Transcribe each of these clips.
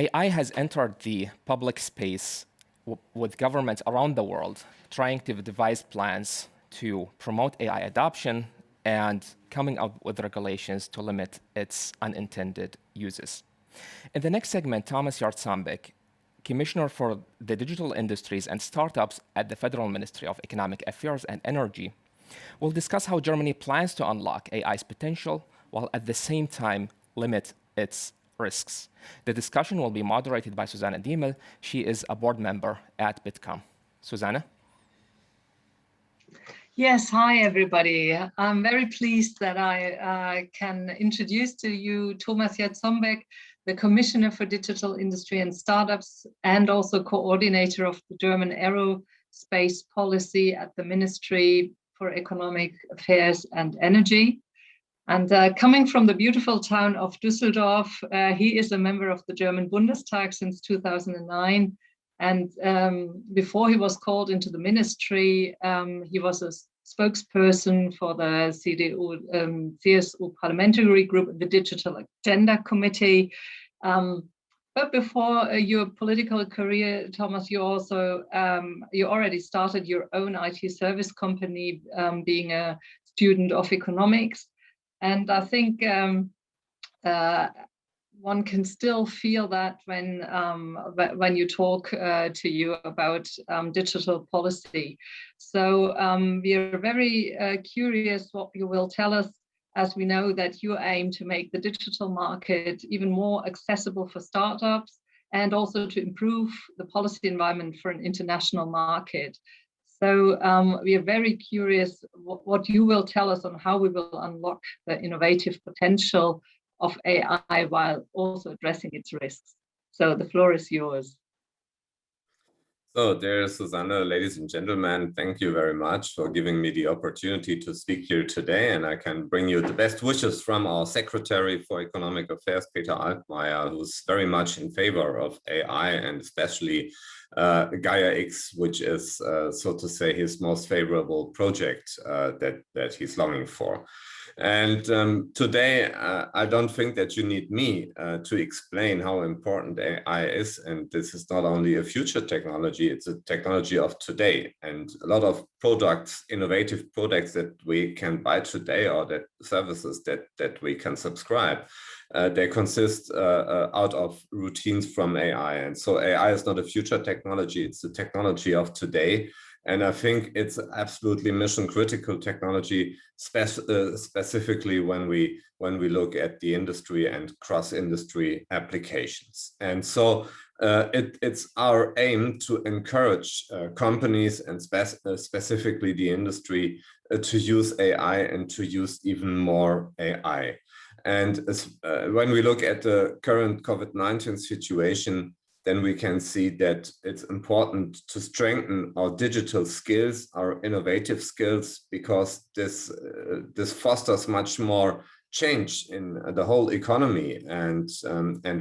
AI has entered the public space with governments around the world trying to devise plans to promote AI adoption and coming up with regulations to limit its unintended uses. In the next segment, Thomas Jarzombek, Commissioner for the Digital Industries and Startups at the Federal Ministry of Economic Affairs and Energy, will discuss how Germany plans to unlock AI's potential while at the same time limit its risks. The discussion will be moderated by Susanne Diemel. She is a board member at Bitkom. Susanne? Yes, hi everybody. I'm very pleased that I can introduce to you Thomas Jarzombek, the Commissioner for Digital Industry and Startups, and also coordinator of the German aerospace policy at the Ministry for Economic Affairs and Energy. And coming from the beautiful town of Düsseldorf, he is a member of the German Bundestag since 2009. And before he was called into the ministry, he was a spokesperson for the CSU parliamentary group, the Digital Agenda Committee. But before your political career, Thomas, you already started your own IT service company, being a student of economics. And I think one can still feel that when you talk to you about digital policy. So we are very curious what you will tell us, as we know that you aim to make the digital market even more accessible for startups and also to improve the policy environment for an international market. So we are very curious what you will tell us on how we will unlock the innovative potential of AI while also addressing its risks. So the floor is yours. So dear Susanne, ladies and gentlemen, thank you very much for giving me the opportunity to speak here today. And I can bring you the best wishes from our Secretary for Economic Affairs, Peter Altmaier, who's very much in favor of AI and especially Gaia X, which is, so to say, his most favorable project that he's longing for. And today, I don't think that you need me to explain how important AI is. And this is not only a future technology, it's a technology of today. And a lot of products, innovative products that we can buy today, or that services that we can subscribe, they consist out of routines from AI. And so AI is not a future technology, it's the technology of today. And I think it's absolutely mission critical technology, specifically when we look at the industry and cross-industry applications. And so it's our aim to encourage companies and specifically the industry to use AI and to use even more AI. And when we look at the current COVID-19 situation, then we can see that it's important to strengthen our digital skills, our innovative skills, because this fosters much more change in the whole economy, and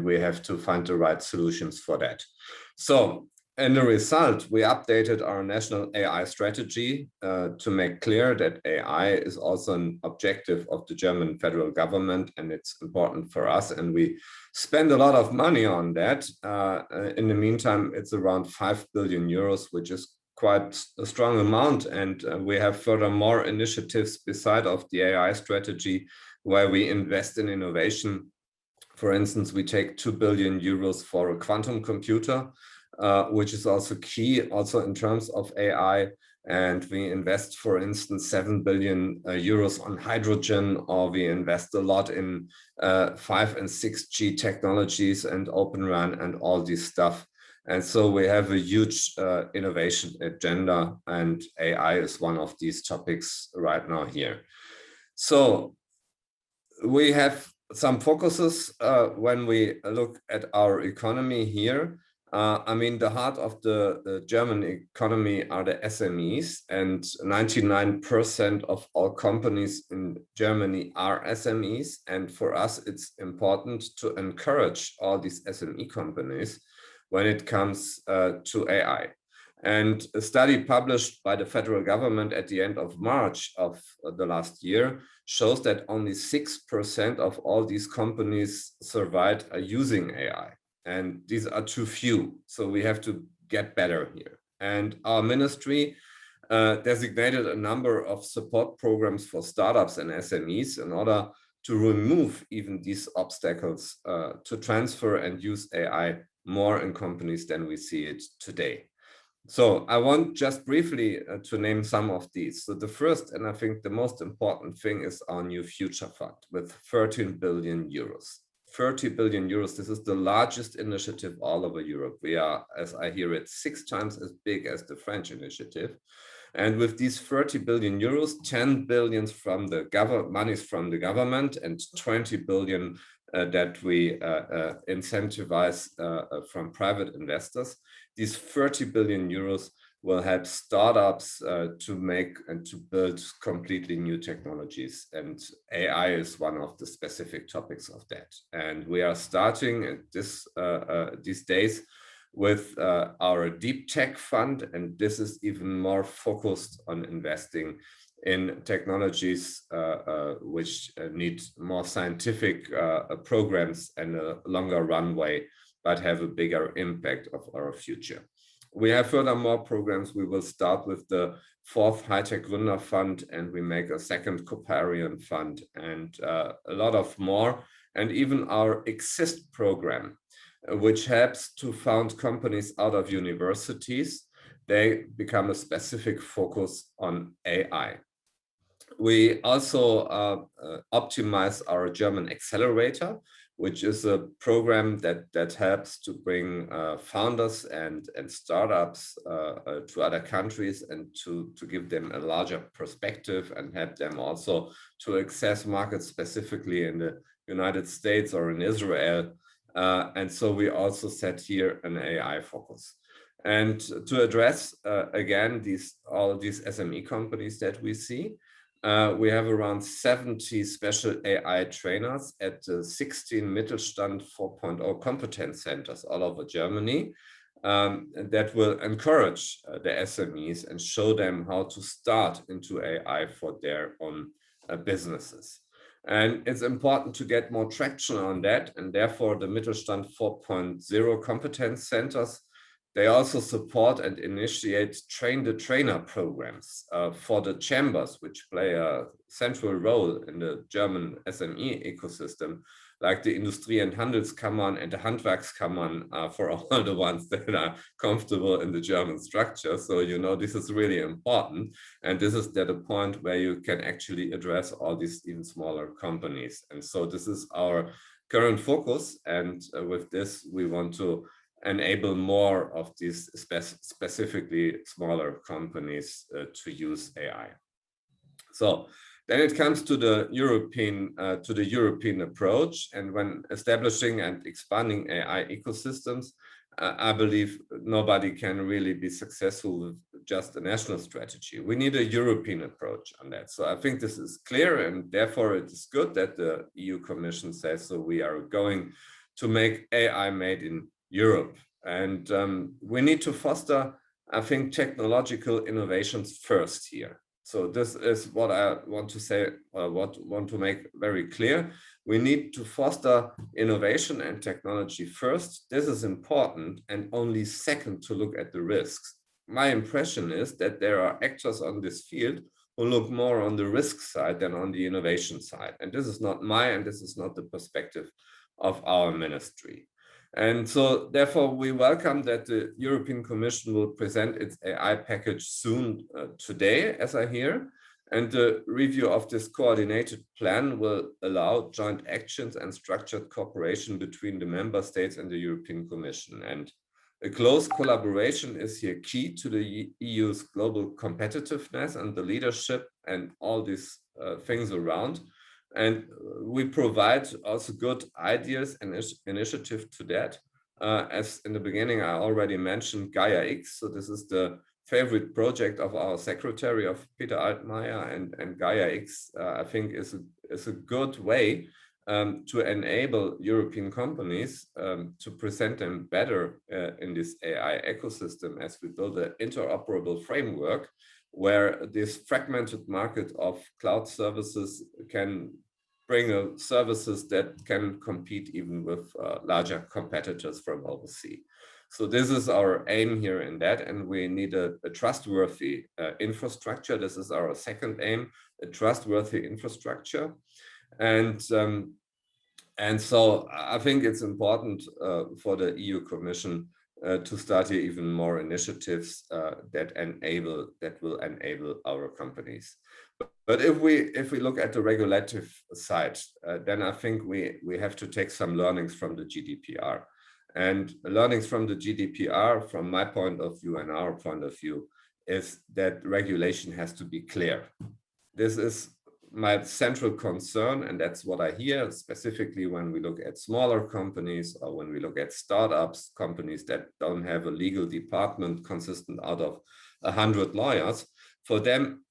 we have to find the right solutions for that. So, in the result, we updated our national AI strategy to make clear that AI is also an objective of the German federal government, and it's important for us. And we spend a lot of money on that. In the meantime, it's around 5 billion euros, which is quite a strong amount. And we have furthermore initiatives beside of the AI strategy where we invest in innovation. For instance, we take 2 billion euros for a quantum computer, which is also key, also in terms of AI. And we invest, for instance, 7 billion euros on hydrogen, or we invest a lot in 5 and 6G technologies and Open RAN and all this stuff. And so we have a huge innovation agenda, and AI is one of these topics right now here. So we have some focuses when we look at our economy here. I mean, the heart of the German economy are the SMEs, and 99% of all companies in Germany are SMEs. And for us, it's important to encourage all these SME companies when it comes to AI. And a study published by the federal government at the end of March of the last year shows that only 6% of all these companies survived using AI. and these are too few. So we have to get better here. And our ministry designated a number of support programs for startups and SMEs in order to remove even these obstacles to transfer and use AI more in companies than we see it today. So I want just briefly to name some of these. So the first, and I think the most important thing, is our new future fund with 13 billion euros. 30 billion euros, this is the largest initiative all over Europe. We are, as I hear it, 6 times as big as the French initiative. And with these 30 billion euros, 10 billions from the monies from the government and 20 billion that we incentivize from private investors. These 30 billion euros will help startups to make and to build completely new technologies. And AI is one of the specific topics of that. And we are starting at these days with our deep tech fund, and this is even more focused on investing in technologies which need more scientific programs and a longer runway, but have a bigger impact of our future. We have furthermore programs. We will start with the 4th High-Tech Gründer Fund, and we make a 2nd Coparian Fund, and a lot of more. And even our Exist program, which helps to found companies out of universities, they become a specific focus on AI. We also optimize our German accelerator, which is a program that helps to bring founders and startups to other countries and to give them a larger perspective and help them also to access markets specifically in the United States or in Israel. And so we also set here an AI focus. And to address, again, all of these SME companies that we see, we have around 70 special AI trainers at 16 Mittelstand 4.0 competence centers all over Germany that will encourage the SMEs and show them how to start into AI for their own businesses. And it's important to get more traction on that, and therefore the Mittelstand 4.0 competence centers, they also support and initiate train-the-trainer programs for the chambers, which play a central role in the German SME ecosystem, like the Industrie- und Handelskammern and the Handwerkskammern for all the ones that are comfortable in the German structure. So, you know, this is really important. And this is at a point where you can actually address all these even smaller companies. And so this is our current focus. And with this, we want to enable more of these specifically smaller companies to use AI. So then it comes to the European approach, and when establishing and expanding AI ecosystems, I believe nobody can really be successful with just a national strategy. We need a European approach on that. So I think this is clear, and therefore it is good that the EU Commission says so. We are going to make AI made in Europe, and we need to foster, I think, technological innovations first here. So this is what I want to say, want to make very clear. We need to foster innovation and technology first. This is important, and only second to look at the risks. My impression is that there are actors on this field who look more on the risk side than on the innovation side. And this is not and this is not the perspective of our ministry. And so therefore we welcome that the European Commission will present its AI package soon today, as I hear. And the review of this coordinated plan will allow joint actions and structured cooperation between the member states and the European Commission. And a close collaboration is here key to the EU's global competitiveness and the leadership and all these things around. And we provide also good ideas and initiative to that. As in the beginning, I already mentioned Gaia X. So this is the favorite project of our secretary, of Peter Altmaier, and Gaia X, I think, is a good way to enable European companies to present them better in this AI ecosystem as we build an interoperable framework where this fragmented market of cloud services can bring services that can compete even with larger competitors from overseas. So this is our aim here in that, and we need a trustworthy infrastructure. This is our second aim, a trustworthy infrastructure. And so I think it's important for the EU Commission to start here even more initiatives that will enable our companies. But if we look at the regulative side, then I think we have to take some learnings from the GDPR. And learnings from the GDPR, from my point of view and our point of view, is that regulation has to be clear. This is my central concern, and that's what I hear, specifically when we look at smaller companies or when we look at startups, companies that don't have a legal department consistent out of 100 lawyers. For them,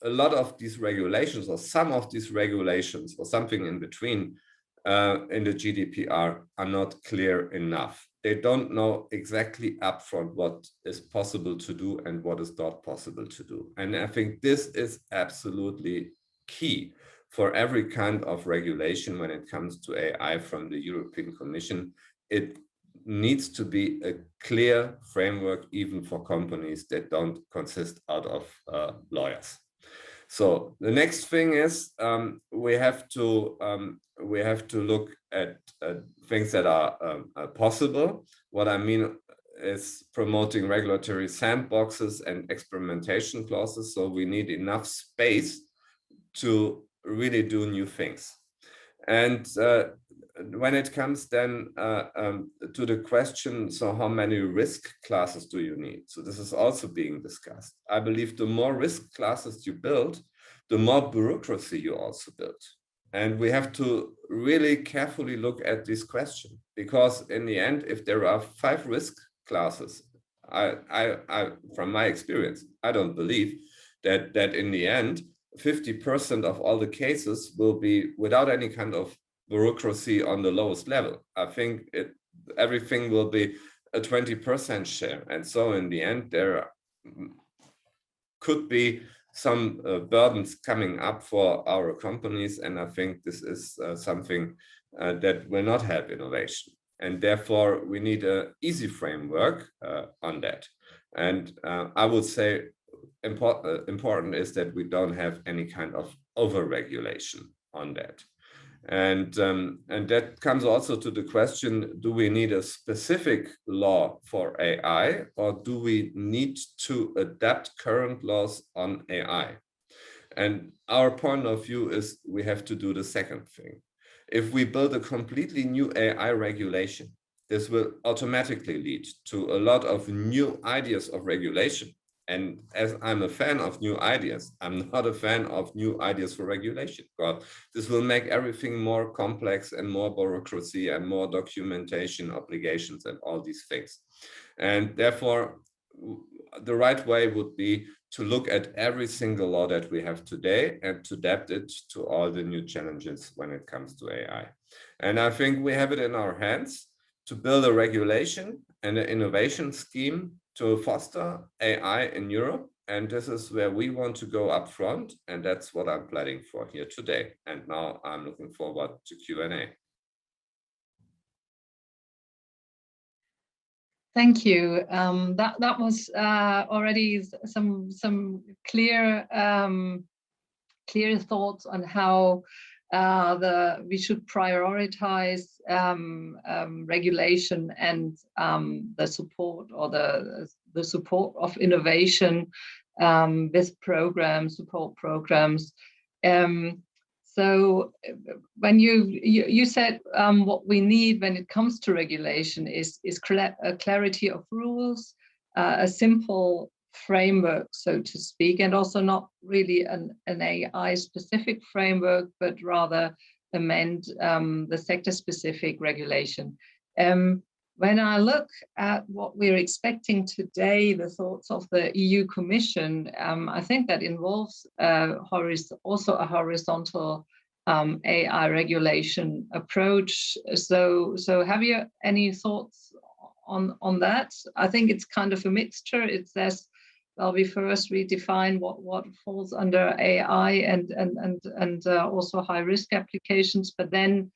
a lot of these regulations or some of these regulations or something in between in the GDPR are not clear enough. They don't know exactly upfront what is possible to do and what is not possible to do. And I think this is absolutely key for every kind of regulation when it comes to AI from the European Commission. It needs to be a clear framework even for companies that don't consist out of lawyers. So the next thing is we have to look at things that are possible. What I mean is promoting regulatory sandboxes and experimentation clauses. So we need enough space to really do new things. And when it comes then to the question, so how many risk classes do you need? So this is also being discussed. I believe the more risk classes you build, the more bureaucracy you also build. And we have to really carefully look at this question, because in the end, if there are 5 risk classes, I from my experience, I don't believe that in the end, 50% of all the cases will be without any kind of bureaucracy on the lowest level. I think everything will be a 20% share. And so in the end, there could be some burdens coming up for our companies. And I think this is something that will not help innovation. And therefore, we need an easy framework on that. And I would say important is that we don't have any kind of over-regulation on that. And that comes also to the question, do we need a specific law for AI, or do we need to adapt current laws on AI? And our point of view is we have to do the second thing. If we build a completely new AI regulation, this will automatically lead to a lot of new ideas of regulation. And as I'm a fan of new ideas, I'm not a fan of new ideas for regulation, because this will make everything more complex and more bureaucracy and more documentation obligations and all these things. And therefore, the right way would be to look at every single law that we have today and to adapt it to all the new challenges when it comes to AI. And I think we have it in our hands to build a regulation and an innovation scheme to foster AI in Europe. And this is where we want to go up front. And that's what I'm planning for here today. And now I'm looking forward to Q&A. Thank you. That was already some clear thoughts on how we should prioritize regulation and the support or the support of innovation with support programs. So when you said what we need when it comes to regulation is a clarity of rules, a simple framework, so to speak, and also not really an AI specific framework, but rather amend the sector specific regulation. When I look at what we're expecting today, the thoughts of the EU Commission, I think that involves also a horizontal AI regulation approach. So have you any thoughts on that? I think it's kind of a mixture. It says well, we first redefine what falls under AI and also high risk applications, but then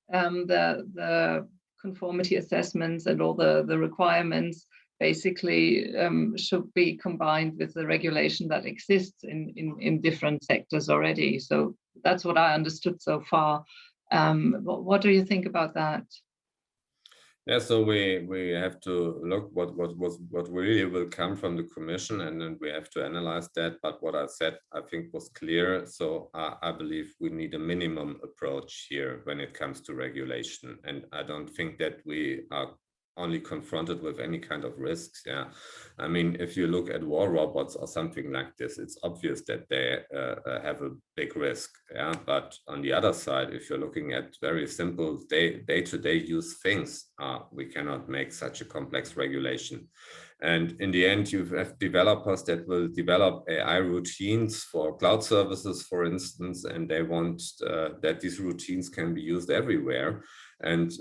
the conformity assessments and all the requirements basically should be combined with the regulation that exists in different sectors already. So that's what I understood so far. What do you think about that? Yeah, so we have to look what really will come from the Commission, and then we have to analyze that. But what I said, I think, was clear. So I believe we need a minimum approach here when it comes to regulation, and I don't think that we are only confronted with any kind of risks. Yeah, I mean, if you look at war robots or something like this, it's obvious that they have a big risk. Yeah, but on the other side, if you're looking at very simple day-to-day use things, we cannot make such a complex regulation. And in the end, you have developers that will develop AI routines for cloud services, for instance, and they want that these routines can be used everywhere. And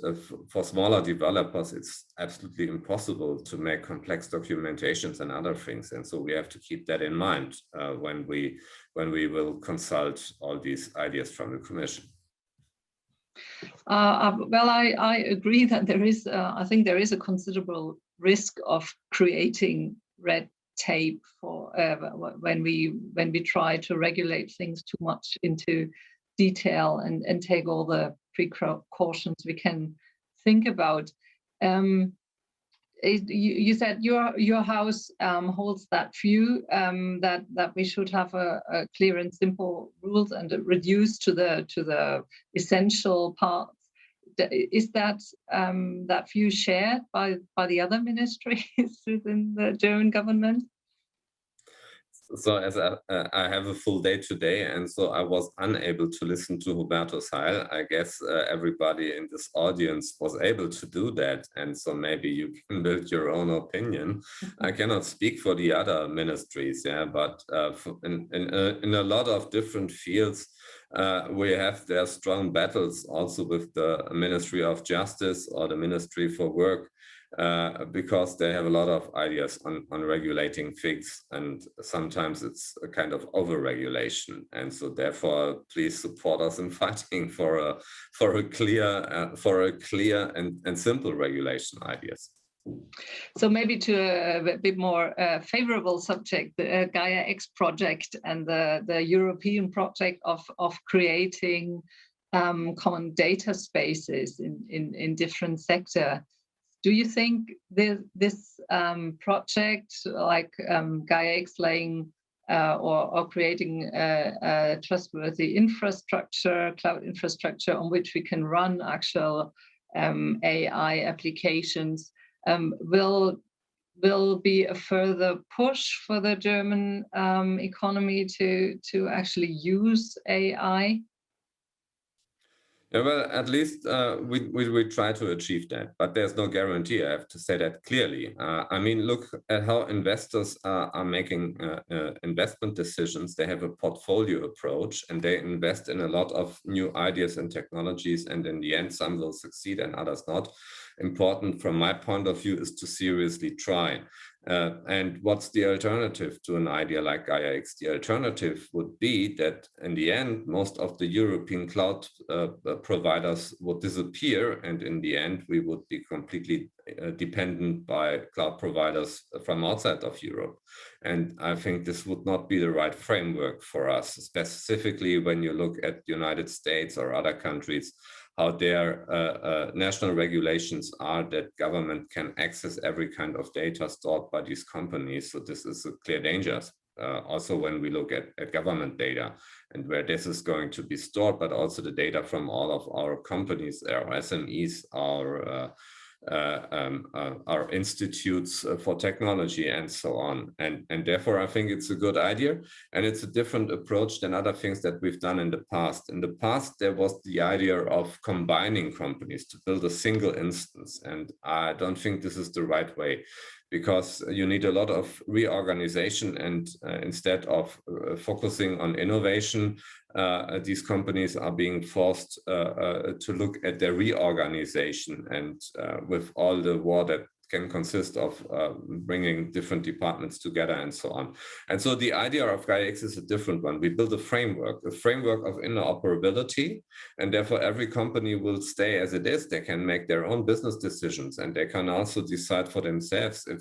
for smaller developers, it's absolutely impossible to make complex documentations and other things. And so we have to keep that in mind when we will consult all these ideas from the Commission. Well, I agree that there is, I think there is a considerable risk of creating red tape for when we try to regulate things too much into detail and take all the precautions we can think about. You said your house holds that view that we should have a clear and simple rules and reduce to the essential parts. Is that that view shared by the other ministries within the German government? So as I have a full day today, and so I was unable to listen to Hubertus Heil. I guess everybody in this audience was able to do that, and so maybe you can build your own opinion. I cannot speak for the other ministries, yeah, but in a lot of different fields, we have their strong battles also with the Ministry of Justice or the Ministry for Work. Because they have a lot of ideas on regulating things, and sometimes it's a kind of over-regulation. And so therefore, please support us in fighting for a clear and simple regulation ideas. So maybe to a bit more favorable subject, the Gaia-X project and the European project of creating common data spaces in different sectors. Do you think this project, like Gaia-X laying or creating a trustworthy infrastructure, cloud infrastructure on which we can run actual AI applications, will be a further push for the German economy to actually use AI? Yeah, well, at least we try to achieve that, but there's no guarantee. I have to say that clearly. I mean, look at how investors are making investment decisions. They have a portfolio approach, and they invest in a lot of new ideas and technologies, and in the end, some will succeed and others not. Important from my point of view is to seriously try. And what's the alternative to an idea like Gaia-X? The alternative would be that in the end, most of the European cloud providers would disappear, and in the end, we would be completely dependent by cloud providers from outside of Europe. And I think this would not be the right framework for us, specifically when you look at the United States or other countries, how their national regulations are that government can access every kind of data stored by these companies. So this is a clear danger. Also when we look at government data and where this is going to be stored, but also the data from all of our companies, our SMEs, our institutes for technology and so on. And therefore, I think it's a good idea. And it's a different approach than other things that we've done in the past. In the past, there was the idea of combining companies to build a single instance. And I don't think this is the right way, because you need a lot of reorganization, and instead of focusing on innovation, these companies are being forced to look at their reorganization, and with all the war that can consist of bringing different departments together and so on. And so the idea of Gaia-X is a different one. We build a framework of interoperability, and therefore every company will stay as it is. They can make their own business decisions, and they can also decide for themselves if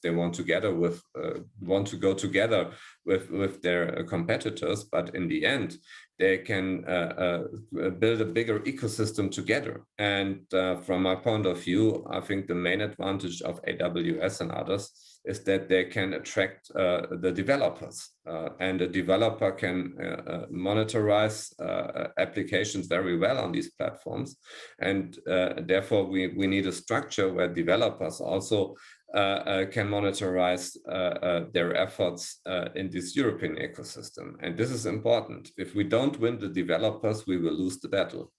they want to go together with their competitors. But in the end, they can build a bigger ecosystem together. And from my point of view, I think the main advantage of AWS and others is that they can attract the developers. And a developer can monitorize applications very well on these platforms. And therefore, we need a structure where developers also can monitorize their efforts in this European ecosystem. And this is important. If we don't win the developers, we will lose the battle.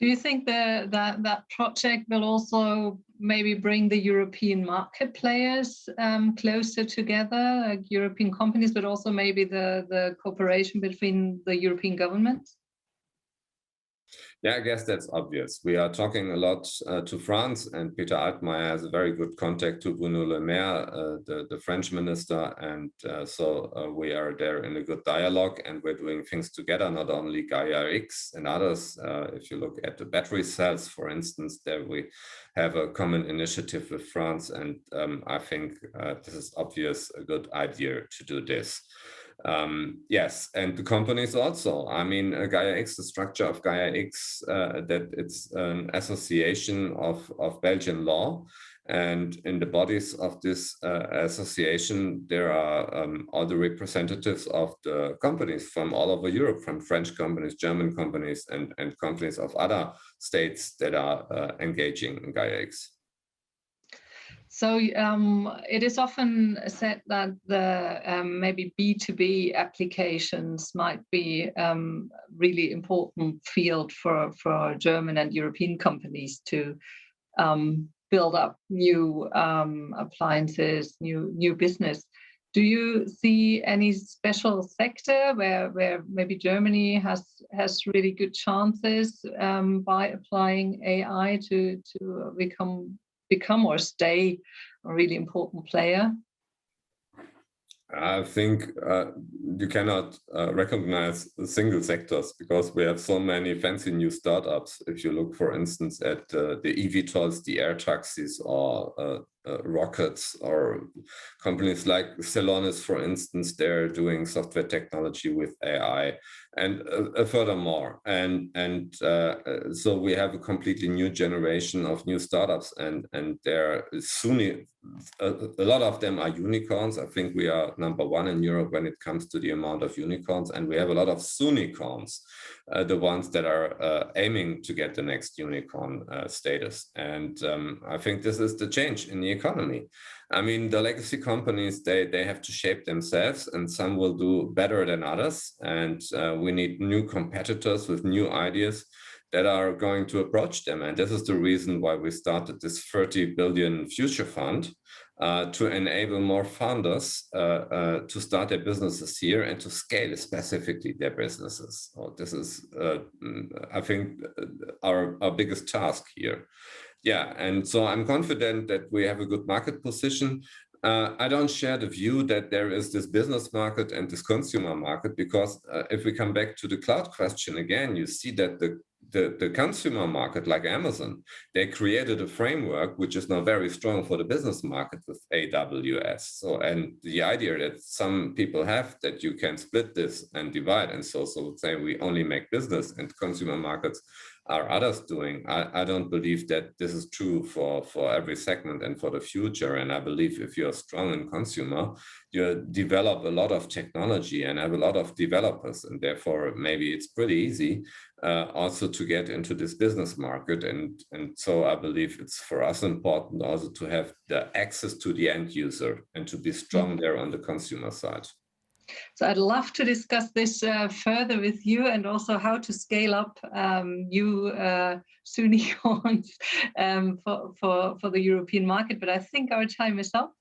Do you think that project will also maybe bring the European market players closer together, like European companies, but also maybe the cooperation between the European governments? Yeah, I guess that's obvious. We are talking a lot to France, and Peter Altmaier has a very good contact to Bruno Le Maire, the French minister. And so we are there in a good dialogue, and we're doing things together, not only Gaia-X and others. If you look at the battery cells, for instance, there we have a common initiative with France. And I think this is obvious, a good idea to do this. Yes, and the companies also. I mean, Gaia-X, the structure of Gaia-X, that it's an association of Belgian law, and in the bodies of this association, there are all the representatives of the companies from all over Europe, from French companies, German companies, and companies of other states that are engaging in Gaia-X. So it is often said that the maybe B2B applications might be really important field for German and European companies to build up new appliances, new business. Do you see any special sector where maybe Germany has really good chances by applying AI to become or stay a really important player? I think you cannot recognize single sectors because we have so many fancy new startups. If you look, for instance, at the eVTOLs, the air taxis, or rockets, or companies like Celonis, for instance, they're doing software technology with AI, and furthermore. And so we have a completely new generation of new startups, and there soon a lot of them are unicorns. I think we are #1 in Europe when it comes to the amount of unicorns, and we have a lot of soonicorns, the ones that are aiming to get the next unicorn status. And I think this is the change in the economy. I mean, the legacy companies, they have to shape themselves, and some will do better than others. And we need new competitors with new ideas that are going to approach them. And this is the reason why we started this 30 billion future fund to enable more founders to start their businesses here and to scale specifically their businesses. So this is, I think, our biggest task here. Yeah, and so I'm confident that we have a good market position. I don't share the view that there is this business market and this consumer market, because if we come back to the cloud question again, you see that the consumer market, like Amazon, they created a framework which is now very strong for the business market with AWS. So, and the idea that some people have that you can split this and divide, and so say we only make business and consumer markets are others doing. I don't believe that this is true for every segment and for the future. And I believe if you're strong in consumer, you develop a lot of technology and have a lot of developers, and therefore maybe it's pretty easy also to get into this business market. And so I believe it's for us important also to have the access to the end user and to be strong there on the consumer side. So I'd love to discuss this further with you, and also how to scale up new soonicorns for the European market. But I think our time is up.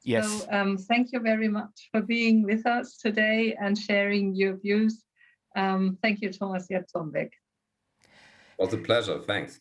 Yes. So thank you very much for being with us today and sharing your views. Thank you, Thomas Jarzombek. It was a pleasure. Thanks.